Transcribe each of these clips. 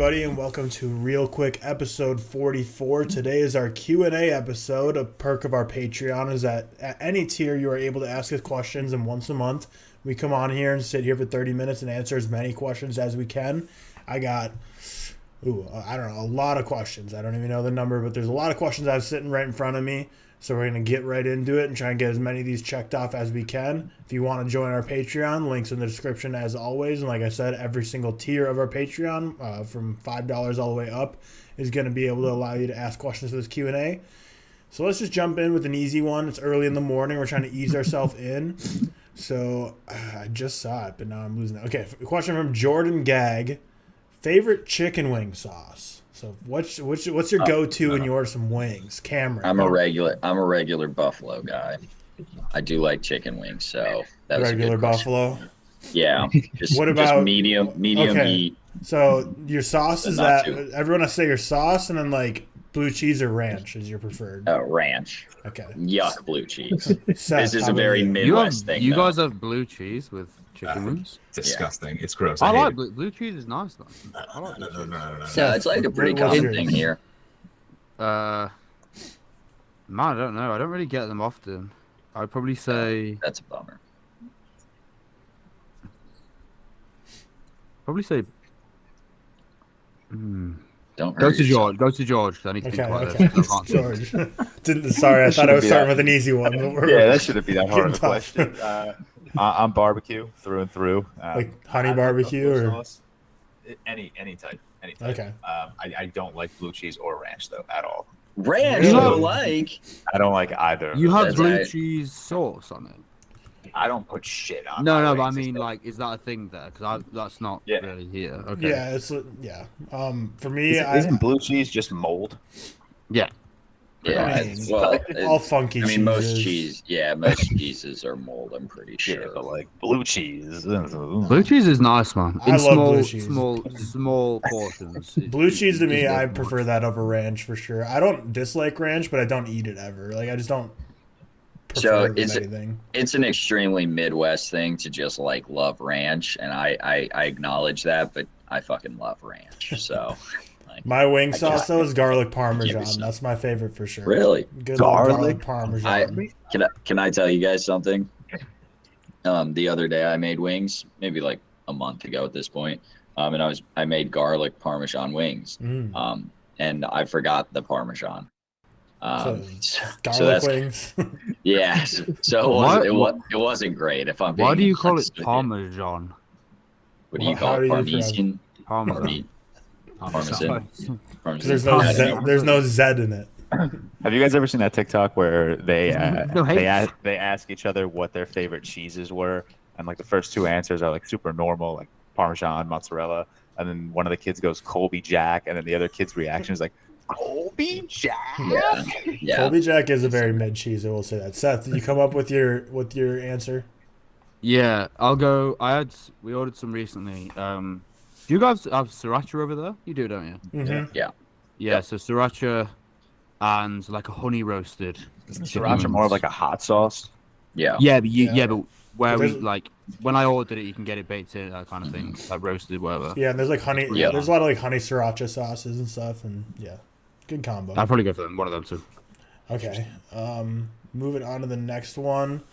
everybody, and welcome to ReelQuick episode 44. Today is our Q&A episode. A perk of our Patreon is that at any tier you are able to ask us questions, and once a month we come on here and sit here for 30 minutes and answer as many questions as we can. I got, I don't know, a lot of questions. I don't even know the number, but there's a lot of questions I have sitting right in front of me. So we're going to get right into it and try and get as many of these checked off as we can. If you want to join our Patreon, links in the description as always. And like I said, every single tier of our Patreon, from $5 all the way up, is going to be able to allow you to ask questions for this Q&A. So let's just jump in with an easy one. It's early in the morning. We're trying to ease ourselves in. So I just saw it, but now I'm losing it. Okay, a question from Jordan Gag. Favorite chicken wing sauce? So what's your go-to when you order some wings? Cameron. I'm a regular Buffalo guy. I do like chicken wings, so that's regular Buffalo. Yeah. What about just medium okay. Meat? So your sauce is that everyone has to say your sauce, and then like blue cheese or ranch is your preferred. Ranch. Okay. Yuck, blue cheese. Seth, this is a very Midwest thing. You guys have blue cheese with chicken wings? Disgusting. Yeah. It's gross. I like blue cheese is nice though. No. Yeah, it's like a pretty common thing here. Man, I don't know. I don't really get them often. I'd probably say that's a bummer. Probably say. Don't go to George. Go to George. I need to think about this. George. Sorry, I thought I was starting with an easy one. Yeah, that shouldn't be that hard of a question. I'm barbecue through and through. Like honey barbecue or sauce. Any type. Okay. I don't like blue cheese or ranch though at all. Ranch, you don't like? I don't like either. You have blue cheese sauce on it. I don't put shit on. No, but I mean, like, is that a thing there? Because that's not really here. Okay. Yeah, For me, isn't blue cheese just mold? Yeah. Yeah, all funky cheeses. I mean, most cheeses are mold, I'm pretty sure. Yeah, but like blue cheese. Blue cheese is nice, man. I love blue cheese. Small portions. Blue cheese to me, I prefer that over ranch for sure. I don't dislike ranch, but I don't eat it ever. Like, I just don't prefer anything. It's an extremely Midwest thing to just like love ranch, and I acknowledge that, but I fucking love ranch, so... My wing sauce though is garlic parmesan. That's my favorite for sure. Really? Good garlic parmesan. Can I tell you guys something? The other day I made wings, maybe like a month ago at this point, and I made garlic parmesan wings, and I forgot the parmesan. Garlic wings. Yeah. So it wasn't great. If I'm. Why do you call it parmesan? What do you call it? Parmesan. Parmesan. There's no Z in it. Have you guys ever seen that TikTok where they ask each other what their favorite cheeses were, and like the first two answers are like super normal, like Parmesan, mozzarella, and then one of the kids goes Colby Jack, and then the other kid's reaction is like Colby Jack. Yeah. Colby Jack is a very mid cheese. I will say that. Seth, did you come up with your answer? Yeah, I'll go. We ordered some recently. Do you guys have sriracha over there? You do, don't you? Mm-hmm. Yeah. So sriracha and like a honey roasted. Isn't sriracha more of like a hot sauce? Yeah. But where when I ordered it, you can get it baked in, that kind of thing, like roasted, whatever. Yeah, and there's like honey. Yeah, there's a lot of like honey sriracha sauces and stuff, and good combo. I'd probably go for one of them too. Okay. Moving on to the next one.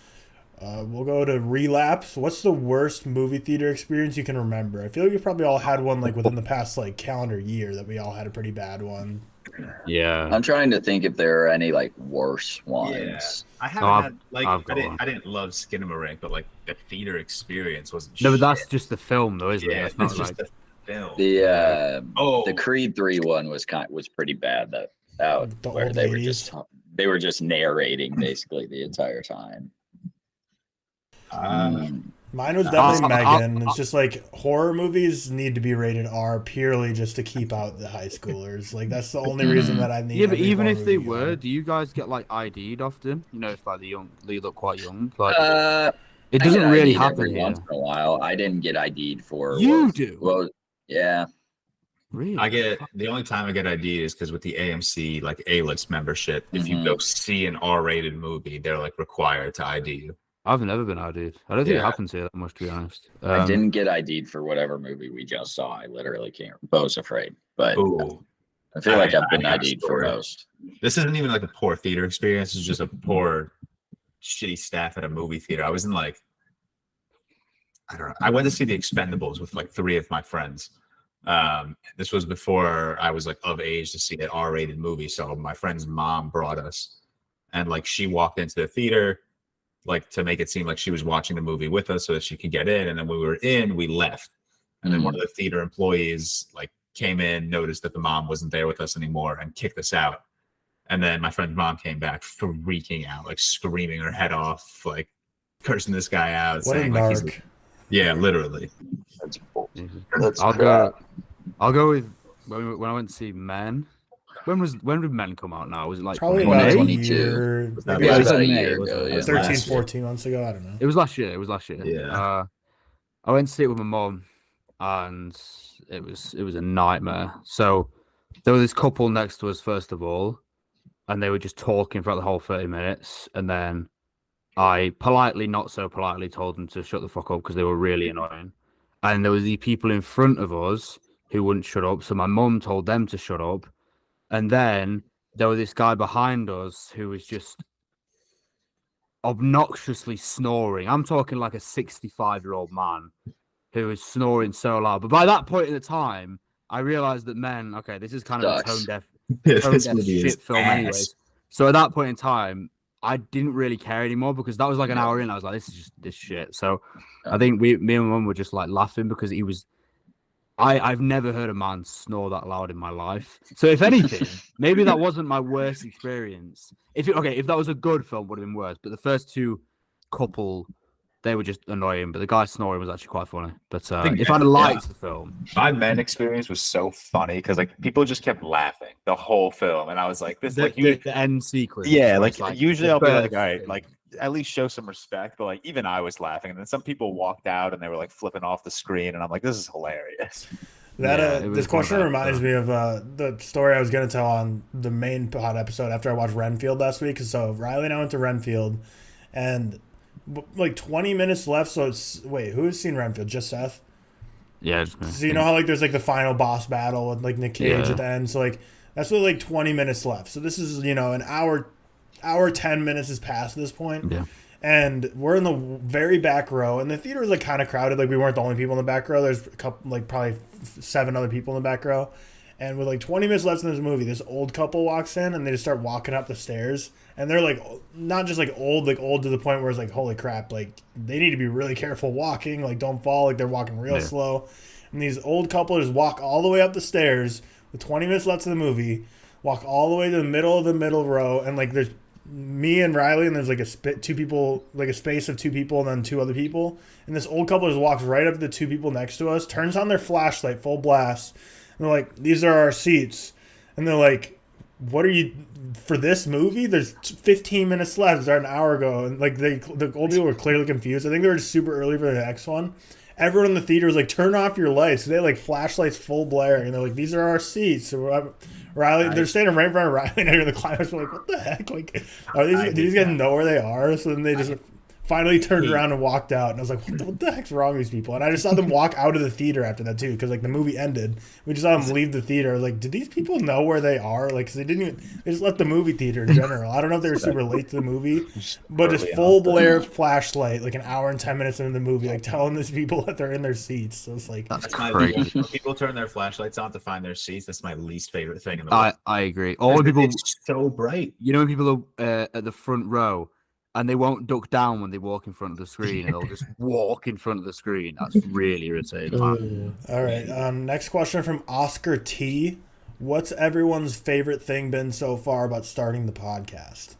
We'll go to Relapse. What's the worst movie theater experience you can remember? I feel like we probably all had one like within the past like calendar year that we all had a pretty bad one. Yeah. I'm trying to think if there are any like worse ones. Yeah. I haven't had like I didn't love Skinamarink, but like the theater experience wasn't. No, but that's just the film though, isn't it? It's not just like the film. The Creed 3 one was pretty bad. Where they were just narrating basically the entire time. Mine was definitely Megan. It's just like horror movies need to be rated R purely just to keep out the high schoolers. Like that's the only reason that I need. Yeah, but even if they were, do you guys get like ID'd often? You know, if like they look quite young. Like it doesn't really happen every once in a while. I didn't get ID'd for. You do? Well, yeah. Really? I get the only time I get ID is because with the AMC like A-list membership, if you go see an R-rated movie, they're like required to ID you. I've never been ID'd. I don't think it happens here that much, to be honest. I didn't get ID'd for whatever movie we just saw. I literally can't. Beau's Afraid, but I feel like I've been ID'd for most. This isn't even like a poor theater experience. It's just a poor, shitty staff at a movie theater. I was in like, I don't know. I went to see The Expendables with like 3 of my friends. This was before I was like of age to see an R-rated movie. So my friend's mom brought us, and like she walked into the theater, like to make it seem like she was watching the movie with us so that she could get in. And then when we were in, we left. And then one of the theater employees like came in, noticed that the mom wasn't there with us anymore, and kicked us out. And then my friend's mom came back freaking out, like screaming her head off, like cursing this guy out, saying like he's yeah, literally. I'll go with when I went to see Men. When did Men come out now? Was it like probably 2022? Maybe it was about a year ago. 13, 14 months ago. I don't know. It was last year. Yeah. I went to see it with my mom, and it was a nightmare. So there was this couple next to us first of all, and they were just talking throughout the whole 30 minutes, and then I politely, not so politely, told them to shut the fuck up because they were really annoying. And there was the people in front of us who wouldn't shut up, so my mum told them to shut up. And then there was this guy behind us who was just obnoxiously snoring. I'm talking like a 65-year-old man who was snoring so loud. But by that point in the time, I realized that Men, okay, this is kind of a tone-deaf shit film anyways. So at that point in time, I didn't really care anymore because that was like an hour in. I was like, this is just this shit. So I think me and my mum were just like laughing because he was... I've never heard a man snore that loud in my life. So if anything, maybe that wasn't my worst experience. If that was a good film, it would have been worse. But the first two couple, they were just annoying. But the guy snoring was actually quite funny. But if I'd liked the film, my Men experience was so funny because like people just kept laughing the whole film, and I was like, "This the end sequence." Yeah, like usually I'll be like, "All right, like." At least show some respect, but like even I was laughing, and then some people walked out and they were like flipping off the screen, and I'm like, this is hilarious. This question reminds me of the story I was going to tell on the main pod episode after I watched Renfield last week. So Riley and I went to Renfield, and like 20 minutes left. So it's who has seen Renfield? Just Seth. Yeah. So you know how like there's like the final boss battle with like Nick Cage at the end. So like that's what like 20 minutes left. So this is an hour 10 minutes has passed at this point. Yeah. And we're in the very back row, and the theater was like kind of crowded. Like we weren't the only people in the back row. There's a couple, like probably 7 other people in the back row. And with like 20 minutes left in this movie, this old couple walks in and they just start walking up the stairs. And they're like not just like old to the point where it's like, holy crap, like they need to be really careful walking, like don't fall, like they're walking real slow. And these old couple just walk all the way up the stairs with 20 minutes left in the movie, walk all the way to the middle of the middle row, and like there's me and Riley, and there's like two people, like a space of 2 people, and then 2 other people. And this old couple just walks right up to the 2 people next to us, turns on their flashlight full blast, and they're like, "These are our seats." And they're like, "What are you for this movie? There's 15 minutes left. It started an hour ago." And like the old people were clearly confused. I think they were just super early for the next one. Everyone in the theater was like, "Turn off your lights." So they had like flashlights full blaring, and they're like, "These are our seats." So Riley, they're standing right in front of Riley, and they're in the climax. We're like, "What the heck? Like, do these guys know where they are?" So then they just finally turned around and walked out, and I was like, what the heck's wrong with these people? And I just saw them walk out of the theater after that too, because like the movie ended, we just saw them leave the theater. I was like, did these people know where they are? Like, cause they just left the movie theater in general. I don't know if they were super late to the movie, but just full blare flashlight like an hour and 10 minutes into the movie, like telling these people that they're in their seats. So it's like, that's crazy. When people turn their flashlights on to find their seats, that's my least favorite thing in the world. I agree. All people, it's so bright. You know when people are at the front row and they won't duck down when they walk in front of the screen, and they'll just walk in front of the screen. That's really irritating. All right. Next question from Oscar T. What's everyone's favorite thing been so far about starting the podcast?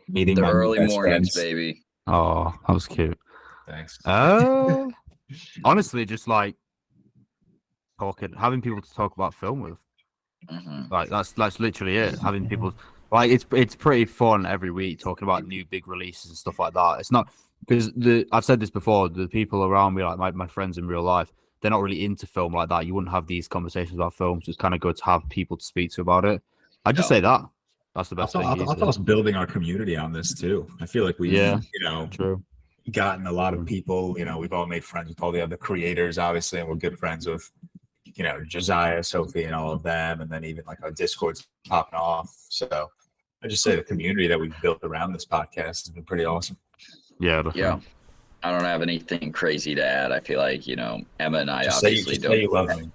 Meeting the early mornings, baby. Oh, that was cute. Thanks. Honestly, just like talking, having people to talk about film with. Mm-hmm. Like that's literally it. Having people. Like it's pretty fun every week talking about new big releases and stuff like that. It's not because I've said this before. The people around me, like my friends in real life, they're not really into film like that. You wouldn't have these conversations about films. It's kind of good to have people to speak to about it. I'd just say that. That's the best thing. I thought us building our community on this too. I feel like we've, true. gotten a lot of people. We've all made friends with all the other creators, obviously, and we're good friends with, Josiah, Sophie, and all of them, and then even like our Discord's popping off. So I just say the community that we've built around this podcast has been pretty awesome. Yeah, definitely. Yeah. I don't have anything crazy to add. I feel like, Emma and I Just obviously say you love me.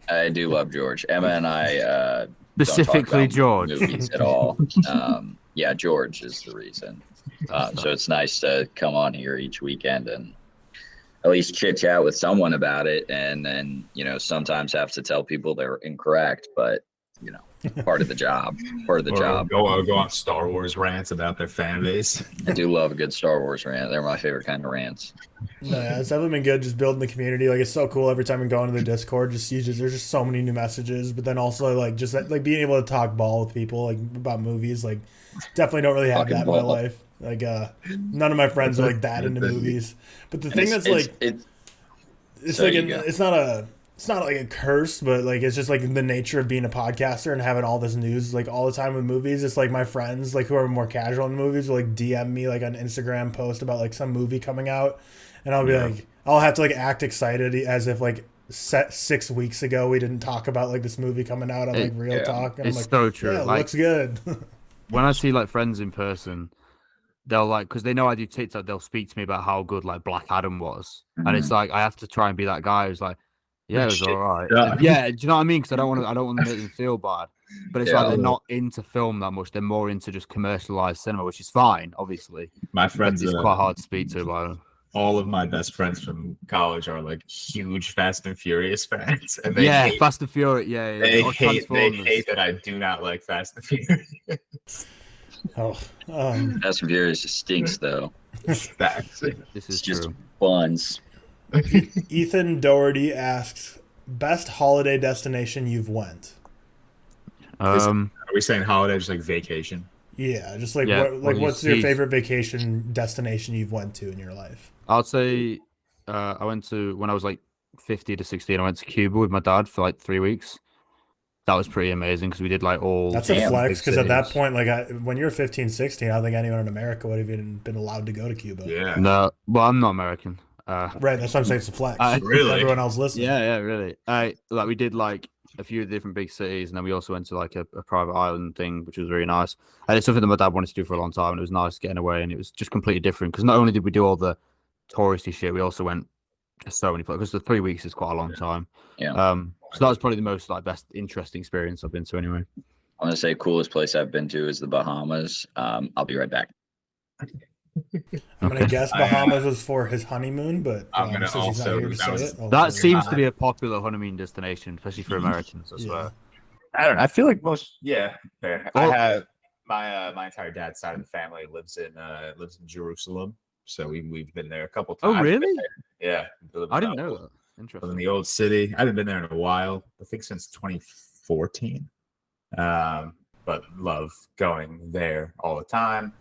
I do love George. Emma and I specifically don't talk about George movies at all. Yeah, George is the reason. So it's nice to come on here each weekend and at least chit chat with someone about it, and then sometimes have to tell people they're incorrect, but part of the job. Go on Star Wars rants about their fan base. I do love a good Star Wars rant. They're my favorite kind of rants. No, yeah, it's definitely been good just building the community. Like, it's so cool every time we go into the Discord. There's just so many new messages, but then also like just like being able to talk ball with people like about movies. Like, definitely don't really have Talking that in my life. Like, none of my friends are like that into movies. But the thing that's like, it's like it's not like a curse, but like it's just like the nature of being a podcaster and having all this news like all the time with movies. It's like my friends like who are more casual in movies will like DM me like an Instagram post about like some movie coming out, and I'll be like, I'll have to like act excited as if like 6 weeks ago we didn't talk about like this movie coming out on like ReelTok. And it's I'm like, so true. Yeah, it like, looks good. When I see like friends in person, they'll like, because they know I do TikTok, they'll speak to me about how good like Black Adam was, and it's like I have to try and be that guy who's like, yeah, it was all right. Yeah, do you know what I mean? Because I don't want to make them feel bad. But it's like they're not into film that much. They're more into just commercialized cinema, which is fine, obviously. My friends, it's quite hard to speak to. But all of my best friends from college are like huge Fast and Furious fans, and Fast and Furious. Yeah. They hate that I do not like Fast and Furious. Fast and Furious just stinks, though. Facts. This is just true. buns. Ethan Doherty asks, best holiday destination you've went? Are we saying holiday, just like vacation? Yeah, just like what's your favorite vacation destination you've went to in your life? I'd say I went to, when I was like 15 to 16, I went to Cuba with my dad for like 3 weeks. That was pretty amazing because we did like all. That's a flex because at that point, like when you're 15, 16, I don't think anyone in America would have even been allowed to go to Cuba. Yeah. No, well, I'm not American. Right, that's what I'm saying. It's a flex. Really? Everyone else listening. Yeah, really. Like we did like a few different big cities, and then we also went to like a private island thing, which was very nice. And it's something that my dad wanted to do for a long time, and it was nice getting away, and it was just completely different because not only did we do all the touristy shit, we also went to so many places because the 3 weeks is quite a long time. Yeah. So that was probably the most like best interesting experience I've been to anyway. I want to say coolest place I've been to is the Bahamas. I'll be right back. I'm gonna guess Bahamas was for his honeymoon, but I'm gonna also. That seems to be a popular honeymoon destination, especially for Americans. I swear. I don't know. I feel like most. Yeah, fair. I have my entire dad's side of the family lives in Jerusalem, so we've been there a couple times. Oh, really? Yeah, I didn't know that. Interesting. In the old city, I haven't been there in a while. I think since 2014. But love going there all the time.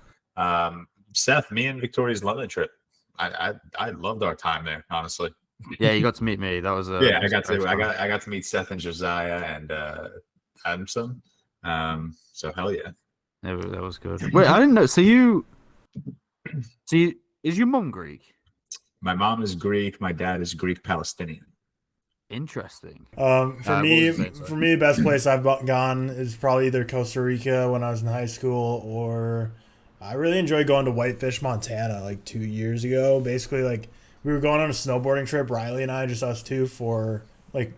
Seth, me and Victoria's London trip. I loved our time there, honestly. Yeah, you got to meet me. That was I got to meet Seth and Josiah and Adamson. So hell yeah. That was good. Wait, I didn't know. So is your mom Greek? My mom is Greek. My dad is Greek Palestinian. Interesting. For me, best place I've gone is probably either Costa Rica when I was in high school, or I really enjoyed going to Whitefish, Montana, like 2 years ago. Basically, like we were going on a snowboarding trip, Riley and I, just us two, for like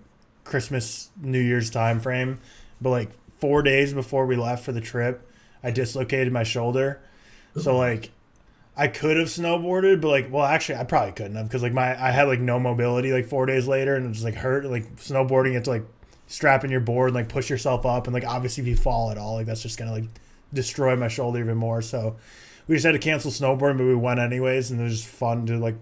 Christmas, New Year's time frame. But like 4 days before we left for the trip, I dislocated my shoulder. So like I could have snowboarded, but like, well, actually, I probably couldn't have because like I had like no mobility like 4 days later, and it just like hurt. Like snowboarding, it's like strapping your board and like push yourself up, and like obviously if you fall at all, like that's just gonna like destroy my shoulder even more. So we just had to cancel snowboarding, but we went anyways, and it was just fun to like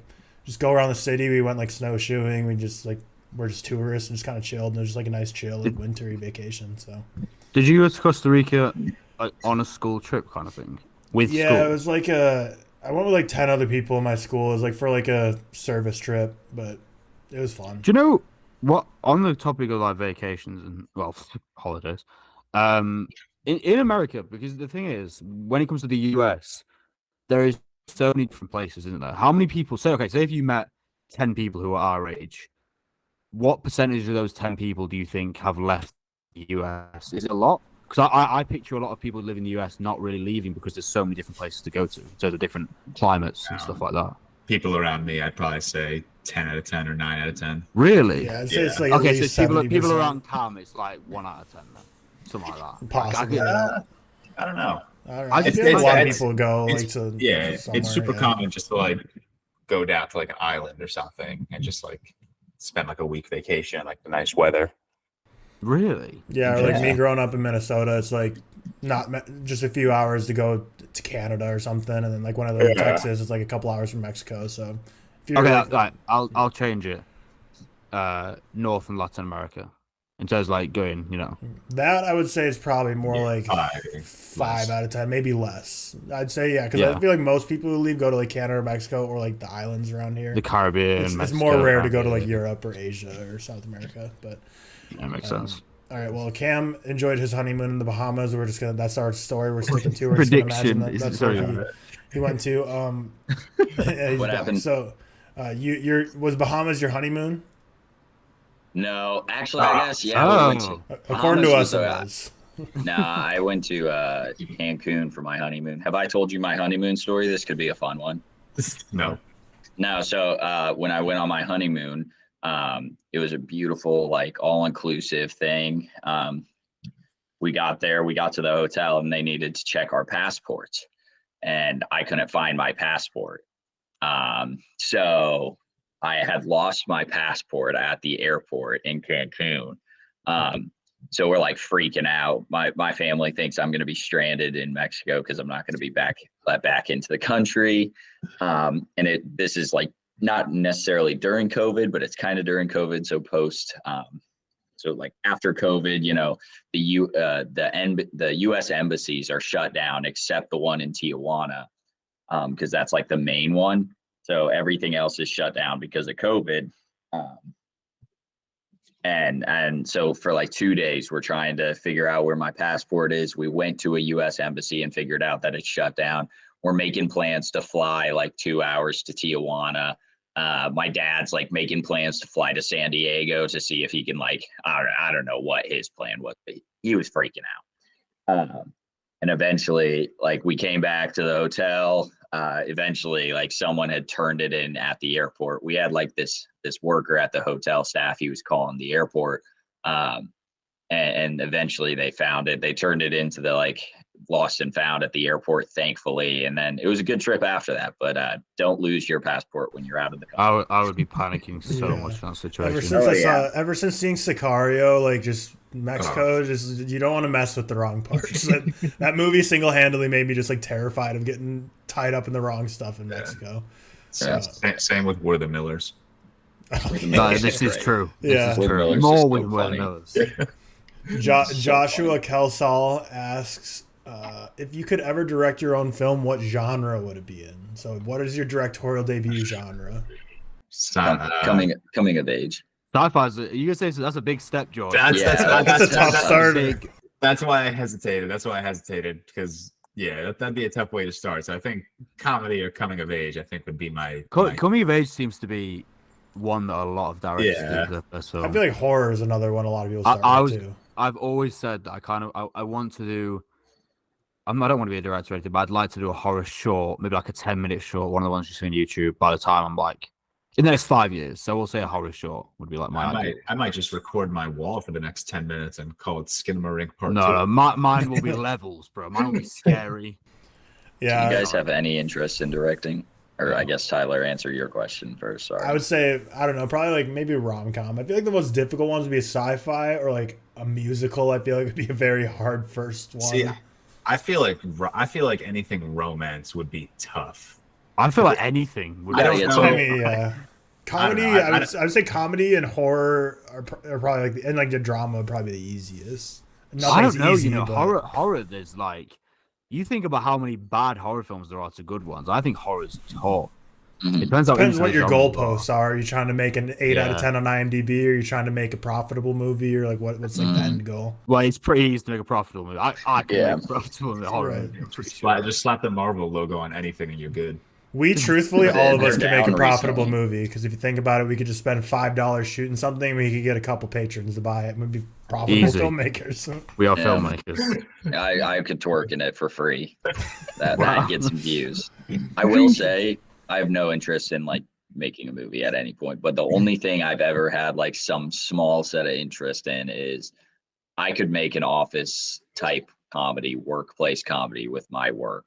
just go around the city. We went like snowshoeing. We just like we're just tourists and just kind of chilled, and it was just like a nice chill like wintry vacation. So did you go to Costa Rica like on a school trip kind of thing with school? It was like I went with like 10 other people in my school. It was like for like a service trip, but it was fun. Do you know what, on the topic of like vacations and, well, holidays, in America, because the thing is, when it comes to the US, there is so many different places, isn't there? How many people say, okay, say if you met 10 people who are our age, what percentage of those 10 people do you think have left the US? Is it a lot? Because I picture a lot of people who live in the US not really leaving because there's so many different places to go to, so the different climates and stuff like that. People around me, I'd probably say 10 out of 10 or 9 out of 10. Really? Yeah, I'd say it's like okay, so people 70%. around Cam, it's like 1 out of 10 then. Something like that. Possibly. I don't know. I feel a lot of people go like to it's super common just to like go down to like an island or something and just like spend like a week vacation, like the nice weather. Really? Yeah, or like me growing up in Minnesota, it's like not just a few hours to go to Canada or something, and then like when I live in Texas, it's like a couple hours from Mexico. So if you're right, I'll change it. North and Latin America. In terms of like going, that I would say is probably more like 5 out of 10, maybe less. I'd say because I feel like most people who leave go to like Canada or Mexico or like the islands around here. The Caribbean, it's Mexico, more rare to go to like Europe or Asia or South America, but that makes sense. All right, well, Cam enjoyed his honeymoon in the Bahamas. That's our story. We're sticking to. We're Prediction. That's where he went to. What happened? So, was Bahamas your honeymoon? No, actually, I guess, yeah. We went to, according to us, it was. No, I went to Cancun for my honeymoon. Have I told you my honeymoon story? This could be a fun one. No. No, so when I went on my honeymoon, it was a beautiful, like, all-inclusive thing. We got there, we got to the hotel, and they needed to check our passports. And I couldn't find my passport. So I had lost my passport at the airport in Cancun. So we're like freaking out. My family thinks I'm going to be stranded in Mexico because I'm not going to be let back into the country. And this is like not necessarily during COVID, but it's kind of during COVID. So so like after COVID, the U.S. embassies are shut down except the one in Tijuana, because that's like the main one. So everything else is shut down because of COVID. And so for like 2 days, we're trying to figure out where my passport is. We went to a U.S. embassy and figured out that it's shut down. We're making plans to fly like 2 hours to Tijuana. My dad's like making plans to fly to San Diego to see if he can like, I don't know what his plan was, but he was freaking out. And eventually like we came back to the hotel. Eventually like someone had turned it in at the airport. We had like this worker at the hotel staff. He was calling the airport. And eventually they found it. They turned it into the like lost and found at the airport, thankfully. And then it was a good trip after that, but don't lose your passport when you're out of the country. I would be panicking so much in that situation. Ever since seeing Sicario, like just Mexico, you don't want to mess with the wrong parts. that movie single-handedly made me just like terrified of getting tied up in the wrong stuff in Mexico. So. Same with War of the Millers. This is true. Yeah, this is true. More with War of the Millers. Joshua Kelsall asks, if you could ever direct your own film, what genre would it be in? So what is your directorial debut genre? Coming of age. Sci-fi's. You gonna say that's a big step, George? That's a tough start. That's why I hesitated. Because that'd be a tough way to start. So I think comedy or coming of age, I think would be my coming of age seems to be one that a lot of directors do. I feel like horror is another one a lot of people start with too. I've always said that I want to do. I don't want to be a director or anything, but I'd like to do a horror short, maybe like a 10-minute short, one of the ones you see on YouTube. By the time I'm like in the next 5 years, so we'll say a horror short would be like my idea. I might just record my wall for the next 10 minutes and call it Skinamarink Part 2. No, mine will be levels, bro. Mine will be scary. Yeah. Do you guys have any interest in directing? Or I guess Tyler, answer your question first. Sorry. I would say, I don't know, probably like maybe a rom-com. I feel like the most difficult ones would be a sci-fi or like a musical. I feel like it'd be a very hard first one. See, I feel like anything romance would be tough. I feel like anything would be tough. Comedy, I would say comedy and horror are probably like, and like the drama would probably be the easiest. I don't know, horror, there's like, you think about how many bad horror films there are to good ones. I think horror's tough. It depends what your goalposts are. Are you trying to make an 8 out of 10 on IMDb, or are you trying to make a profitable movie, or like what's like the end goal? Well, it's pretty easy to make a profitable movie. I can make a profitable movie. Right. Just slap the Marvel logo on anything and you're good. We truthfully, all of us can make a profitable movie, because if you think about it, we could just spend $5 shooting something, and we could get a couple patrons to buy it. We'd be profitable filmmakers. We are filmmakers. I could twerk in it for free. That gets some views. I will say I have no interest in like making a movie at any point, but the only thing I've ever had like some small set of interest in is I could make an office type comedy, workplace comedy with my work.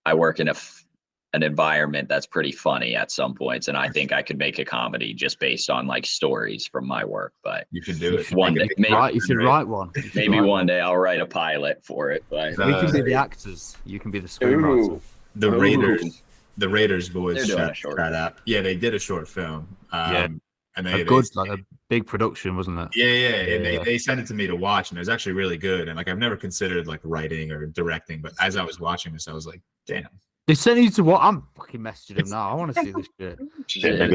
I work in an environment that's pretty funny at some points, and I think I could make a comedy just based on like stories from my work. But you should do it one day. You should write one. Maybe one day I'll write a pilot for it. But we can be the actors. You can be the screenwriter. The Raiders boys Shoutout. Yeah, they did a short film. And a big production, wasn't it? Yeah. They sent it to me to watch, and it was actually really good. And like I've never considered like writing or directing, but as I was watching this, I was like, damn. They sent you to what? I'm fucking messaging them now. I want to see this shit.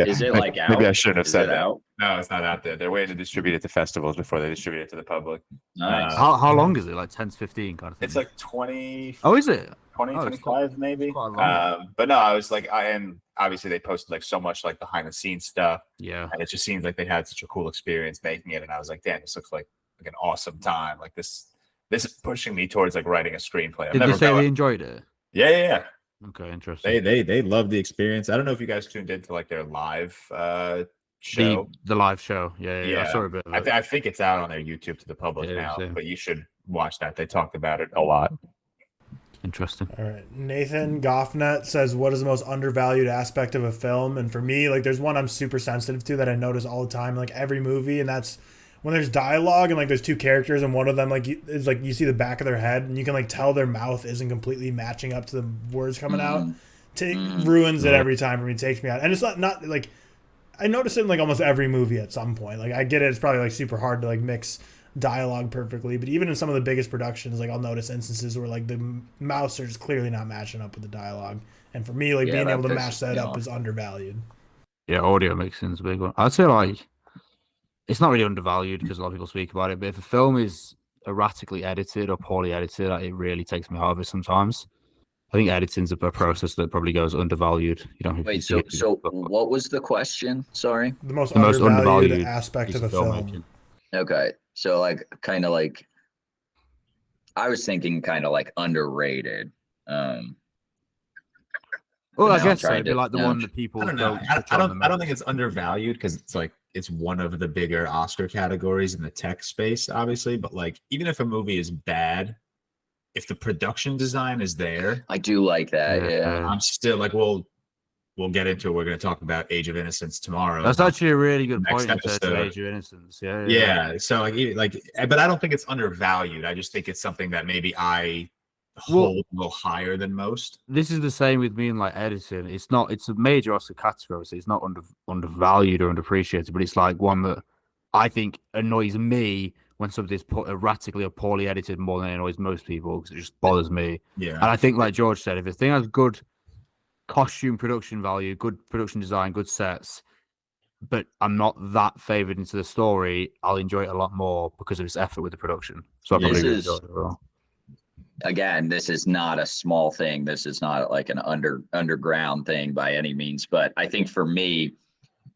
Is it like out? Maybe I shouldn't have said that. Out? No, it's not out there. They're waiting to distribute it to festivals before they distribute it to the public. Nice. How long is it? Like 10 to 15 kind of thing? It's like 20. Oh, is it? 25 maybe. But no, I was like, and obviously they posted like so much like behind the scenes stuff. Yeah. And it just seems like they had such a cool experience making it. And I was like, damn, this looks like an awesome time. Like this is pushing me towards like writing a screenplay. Did they say they enjoyed it? Yeah. Okay, interesting. They love the experience. I don't know if you guys tuned into like their live show. The live show. Yeah. I saw a bit of it. I think it's out on their YouTube to the public now, but you should watch that. They talked about it a lot. Interesting. All right. Nathan Goffnet says, what is the most undervalued aspect of a film? And for me, like there's one I'm super sensitive to that I notice all the time, like every movie, and that's when there's dialogue and like there's two characters and one of them like is like you see the back of their head and you can like tell their mouth isn't completely matching up to the words coming out. Ruins it every time for me, takes me out. And it's not like I notice it in like almost every movie at some point. Like I get it, it's probably like super hard to like mix dialogue perfectly, but even in some of the biggest productions, like I'll notice instances where like the mouths are just clearly not matching up with the dialogue. And for me, like being able to match that up is undervalued. Yeah, audio mixing is a big one. I'd say like it's not really undervalued because a lot of people speak about it, but if a film is erratically edited or poorly edited, it really takes me out of it sometimes. I think editing's a process that probably goes undervalued. You don't wait. So what was the question? Sorry. The most undervalued aspect of a film. Okay, so like kind of like I was thinking kind of like underrated. Well, I guess so. It'd be like the one that people I don't think it's undervalued because it's like it's one of the bigger Oscar categories in the tech space, obviously. But like, even if a movie is bad, if the production design is there, I do like that. Yeah, I'm still like, we'll get into it. We're going to talk about Age of Innocence tomorrow. That's actually a really good point. To Age of Innocence. Yeah. So like, but I don't think it's undervalued. I just think it's something that maybe I hold a little higher than most. This is the same with me in like editing. It's a major Oscar category, so it's not undervalued or underappreciated, but it's like one that I think annoys me when something's put erratically or poorly edited more than it annoys most people because it just bothers me. Yeah. And I think, like George said, if a thing has good costume production value, good production design, good sets, but I'm not that favored into the story, I'll enjoy it a lot more because of its effort with the production. So I probably enjoy it as well. Again, this is not a small thing. This is not like an underground thing by any means. But I think for me,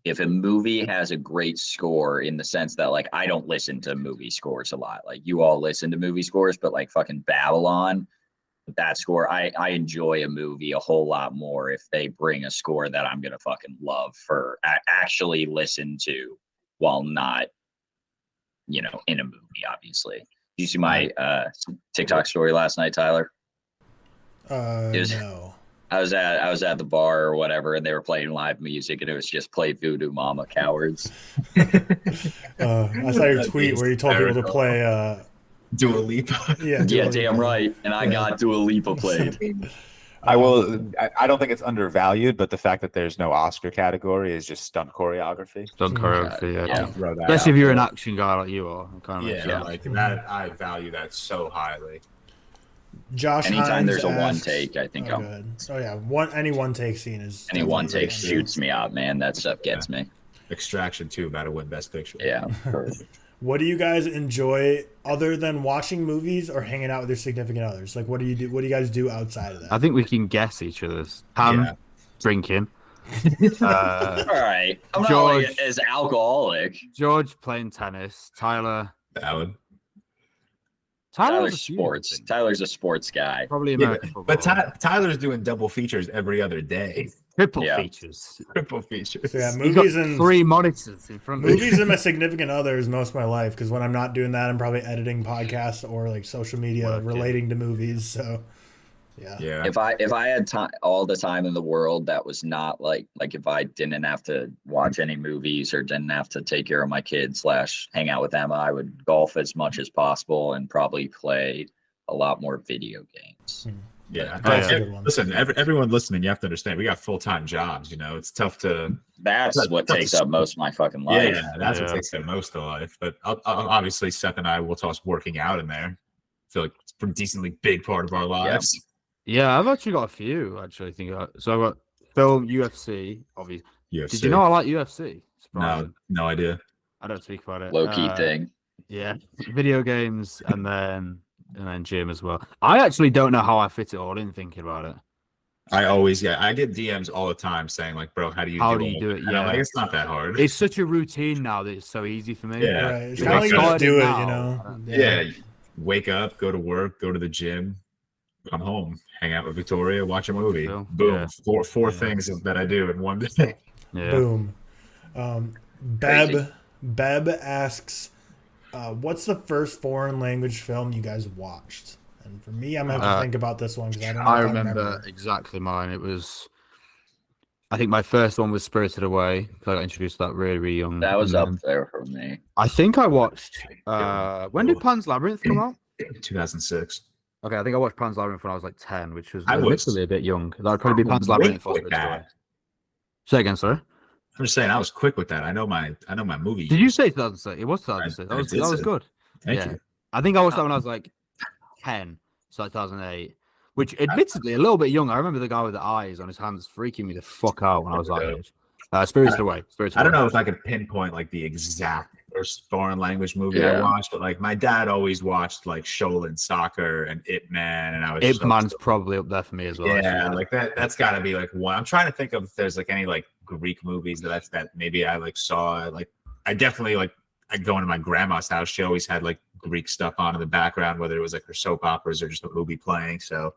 if a movie has a great score in the sense that like I don't listen to movie scores a lot. Like you all listen to movie scores, but like fucking Babylon, that score, I enjoy a movie a whole lot more if they bring a score that I'm gonna fucking love for actually listen to while not, in a movie, obviously. Did you see my TikTok story last night, Tyler? No. I was at the bar or whatever, and they were playing live music, and it was just "Play Voodoo Mama, Cowards." I saw your tweet where you told people to play Dua Lipa. Yeah, damn right. And I got Dua Lipa played. I don't think it's undervalued, but the fact that there's no Oscar category is just stunt choreography. Yeah. Especially if you're an action guy like you are. Like that, I value that so highly. Josh Anytime Hines there's a one asks- take, I think Oh, I'm. good. Oh yeah, any one take scene is Any one definitely take under. shoots me out, man. That stuff gets me. Extraction 2 about to win Best Picture. Yeah. What do you guys enjoy other than watching movies or hanging out with your significant others? Like, what do you do? What do you guys do outside of that? I think we can guess each other's. Drinking. All right. I'm not George. like as alcoholic. George playing tennis. Tyler. Valid. Tyler's Tyler's sports. Tyler's a sports guy. Probably Yeah, American football. but Tyler's doing double features every other day. Triple Yeah. features. Triple features. So yeah, He's got movies and 3 monitors in front of movies him. and my significant other is most of my life because when I'm not doing that, I'm probably editing podcasts or like social media Work, yeah. relating to movies. So yeah. Yeah. If I had time, all the time in the world, that was not like if I didn't have to watch any movies or didn't have to take care of my kids / hang out with Emma, I would golf as much as possible and probably play a lot more video games. Yeah. That's a good one. Listen, everyone listening, you have to understand we got full-time jobs, you know. It's tough to That's what takes up most of my fucking life. Yeah, that's what takes up most of life. But obviously Seth and I will toss working out in there. I feel like it's a decently big part of our lives. Yeah, I've actually got a few. Actually, so I got film, UFC, obviously. UFC. Did you know I like UFC? No idea. I don't speak about it. Low key thing. Yeah, video games and then gym as well. I actually don't know how I fit it all in thinking about it. I get DMs all the time saying like, bro, how do you do it? Yeah, and I'm like, it's not that hard. It's such a routine now that it's so easy for me. Yeah. Right. It's If kind I of like you just started do it, now, you know? Yeah. Wake up, go to work, go to the gym, come home, hang out with Victoria, watch a movie. So, Boom. Four things that I do in one day. Yeah. Boom. Beb asks, what's the first foreign language film you guys watched? And for me, I'm going to have to think about this one because I don't know. I if remember exactly mine. It was, I think my first one was Spirited Away because I got introduced to that really, really young. That was up there for me. I think I watched. When did Pan's Labyrinth come out? 2006. Okay, I think I watched Pan's Labyrinth when I was like 10, which was I was- literally a bit young. That would probably be Pan's Labyrinth. Quick with that. Say again, sorry. I'm just saying, I was quick with that. I know my movie. Did you say 2006? It was 2006. I That did was say- good. Thank Yeah. you. I think I watched that when I was like 10, so 2008. Which, admittedly, a little bit young. I remember the guy with the eyes on his hands freaking me the fuck out when I was that age. Spirited Away. I don't know if I could pinpoint like the exact first foreign language movie I watched, but like my dad always watched like Shaolin Soccer and Ip Man, and I was Ip Man's probably up there for me as well. yeah, actually. like that's got to be like one. I'm trying to think of if there's like any like Greek movies that maybe I like saw. Like I definitely like I go into my grandma's house. She always had like Greek stuff on in the background, whether it was like her soap operas or just a movie playing. So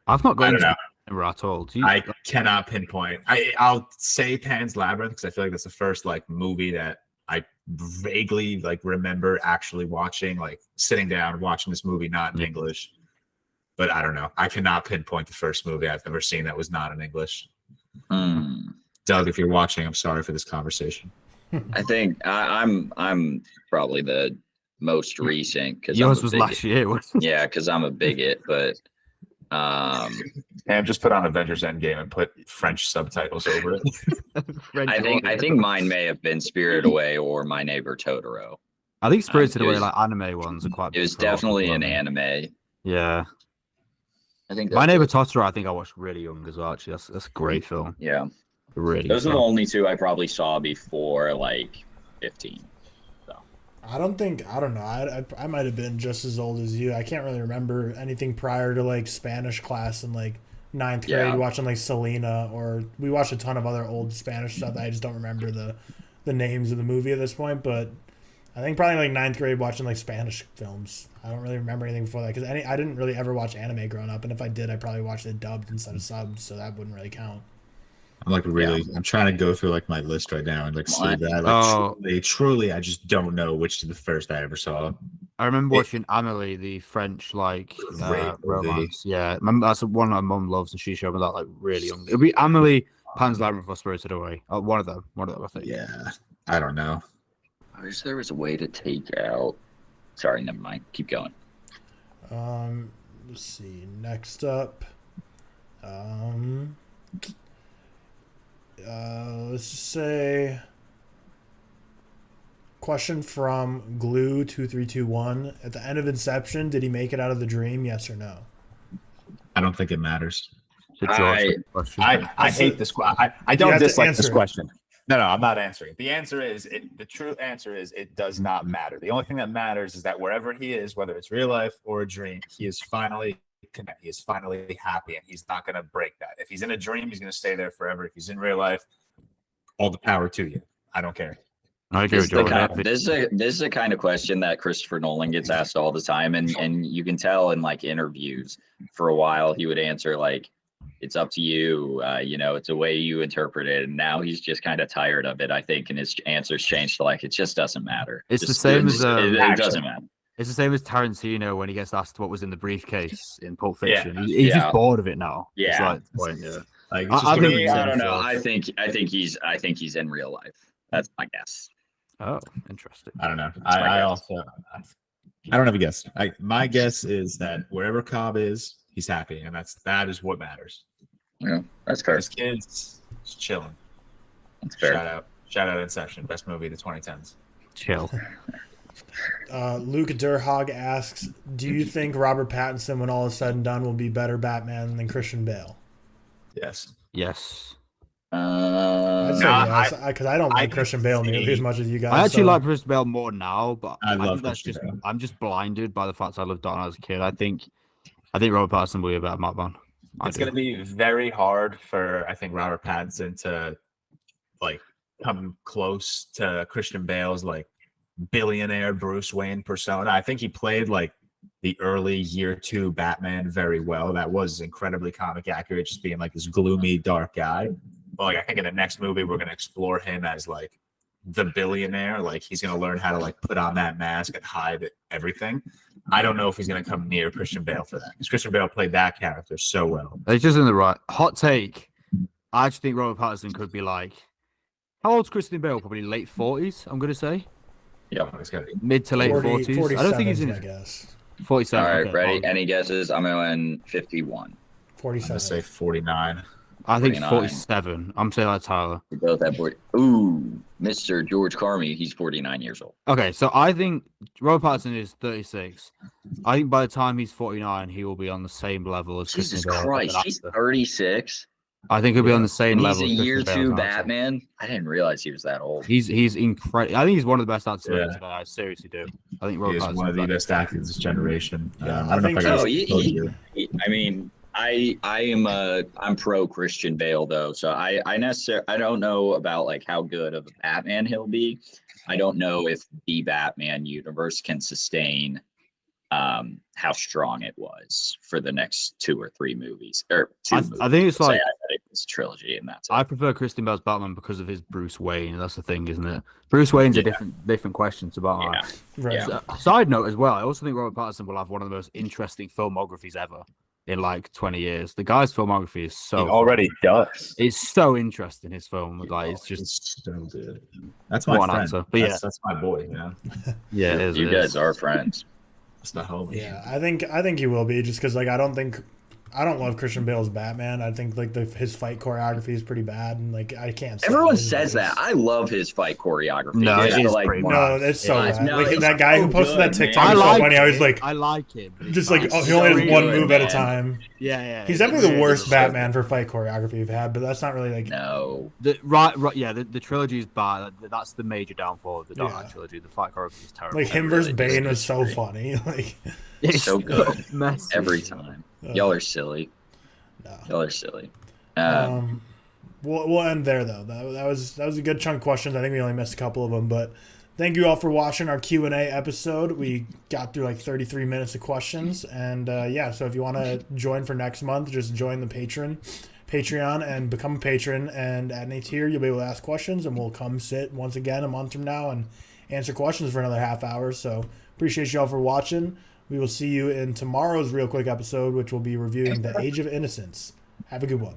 I've not I gone don't know. to at all. Do you, I cannot pinpoint. I'll say Pan's Labyrinth because I feel like that's the first like movie that I vaguely like remember actually watching, like sitting down watching this movie not in English. But I don't know. I cannot pinpoint the first movie I've ever seen that was not in English. Doug, if you're watching, I'm sorry for this conversation. I think I'm probably the most recent because yours was last year, wasn't it? Yeah, because I'm a bigot, but And just put on Avengers Endgame and put French subtitles over it. I think mine may have been Spirited Away or My Neighbor Totoro. I think Spirited Away, like anime ones, are quite. It was definitely an anime. Yeah, I think My Neighbor Totoro. I think I watched really young as well. Actually, that's a great film. Yeah, Really, those are the only two I probably saw before like 15. I don't know. I might have been just as old as you. I can't really remember anything prior to like Spanish class in like 9th grade watching like Selena, or we watched a ton of other old Spanish stuff that I just don't remember the names of the movie at this point. But I think probably like 9th grade watching like Spanish films. I don't really remember anything before that because I didn't really ever watch anime growing up, and if I did, I probably watched it dubbed instead of subbed, so that wouldn't really count. I'm like I'm trying to go through like my list right now and like see that. Like, truly, I just don't know which is the first I ever saw. I remember watching Amelie, the French like romance. Yeah, that's one my mum loves, and she showed me that like really young. It'll be Amelie, Pan's Labyrinth, or Spirited Away. One of them, I think. Yeah, I don't know. I wish there was a way to take out. Sorry, never mind. Keep going. Let's see. Next up, let's just say question from Glue2321. At the end of Inception, did he make it out of the dream? Yes or no? I don't think it matters. I hate this. I don't dislike this question. No, I'm not answering. The answer is the true answer is it does not matter. The only thing that matters is that wherever he is, whether it's real life or a dream, he is finally connected. He is finally happy, and he's not going to break that. If he's in a dream, he's going to stay there forever. If he's in real life, all the power to you. I don't care. I agree with you. This is the kind of question that Christopher Nolan gets asked all the time, and you can tell in like interviews. For a while, he would answer like, "It's up to you." It's a way you interpret it. And now he's just kind of tired of it, I think, and his answers changed to like, "It just doesn't matter." It's the same as it doesn't matter. It's the same as Tarantino when he gets asked what was in the briefcase in Pulp Fiction. He's just bored of it now. Yeah. It's like, I don't know. I think he's in real life. That's my guess. Oh, interesting. I don't know. I don't have a guess. My guess is that wherever Cobb is, he's happy, and that is what matters. Yeah, that's fair. His kids just chilling. That's fair. Shout out Inception, best movie of the 2010s. Chill. Luke Durhog asks, do you think Robert Pattinson, when all is said and done, will be better Batman than Christian Bale? Yes. I'd say yes, because I don't like Christian Bale nearly as much as you guys. I actually like Christian Bale more now, but I think that's just Bale. I'm just blinded by the fact I loved Don as a kid. I think Robert Pattinson will be a better Batman. It's going to be very hard for, I think, Robert Pattinson to like come close to Christian Bale's like billionaire Bruce Wayne persona. I think he played like the early year 2 Batman very well. That was incredibly comic accurate, just being like this gloomy, dark guy. But like, I think in the next movie, we're going to explore him as like the billionaire. Like he's going to learn how to like put on that mask and hide everything. I don't know if he's going to come near Christian Bale for that, because Christian Bale played that character so well. It's just in the right hot take. I actually think Robert Pattinson could be like, how old's Christian Bale? Probably late 40s, I'm going to say. Yeah, it's got to be mid to late 40s. I don't think he's in. I guess 47. All right, okay. ready? Any guesses? I'm going 51. 47. I'm going to say 49. I think 47. I'm saying that, Tyler. We both have 40. Ooh, Mr. George Carmi, he's 49 years old. Okay, so I think Robert Pattinson is 36. I think by the time he's 49, he will be on the same level as Jesus Christian Bale. Christ, he's 36. I think he'll be on the same level. He's a as year Christian 2 Bale, Batman. I didn't realize he was that old. He's incredible. I think he's one of the best actors today. I seriously do. I think Robert Pattinson is one of the best actors of this generation. Yeah, I don't know if I'm pro Christian Bale though, so I don't know about like how good of a Batman he'll be. I don't know if the Batman universe can sustain how strong it was for the next 2 or 3 movies or 2 movies. I think it's like it's a trilogy, and that's it. I prefer Christian Bale's Batman because of his Bruce Wayne. That's the thing, isn't it? Bruce Wayne's a different question to Batman. Yeah. Right. Yeah. Side note as well, I also think Robert Pattinson will have one of the most interesting filmographies ever in like 20 years. The guy's filmography is so he already does. It's so interesting, his film. Like it's just so good. That's my friend. Answer. But that's my boy, you know. Yeah, it is. You guys are friends. It's the homie. Yeah, I think he will be, just because like I don't love Christian Bale's Batman. I think like his fight choreography is pretty bad, and like I can't. Everyone says that. I love his fight choreography. No, it's like like no, it's so bad. No, like that guy who posted that TikTok I is so like funny. I was like, I like him. Just like he only has one move at a time. Yeah. He's definitely the worst Batman for fight choreography we've had, but that's not really like no. The trilogy is bad. That's the major downfall of the Dark Knight trilogy. The fight choreography is terrible. Like him versus Bane was so funny. Like it's so good messy. every time. Y'all are silly. No. Y'all are silly. We'll end there though. That was a good chunk of questions. I think we only missed a couple of them, but thank you all for watching our Q&A episode. We got through like 33 minutes of questions, and so if you want to join for next month, just join the Patreon and become a patron, and at any tier you'll be able to ask questions, and we'll come sit once again a month from now and answer questions for another half hour. So appreciate y'all for watching. We will see you in tomorrow's ReelQuick episode, which will be reviewing The Age of Innocence. Have a good one.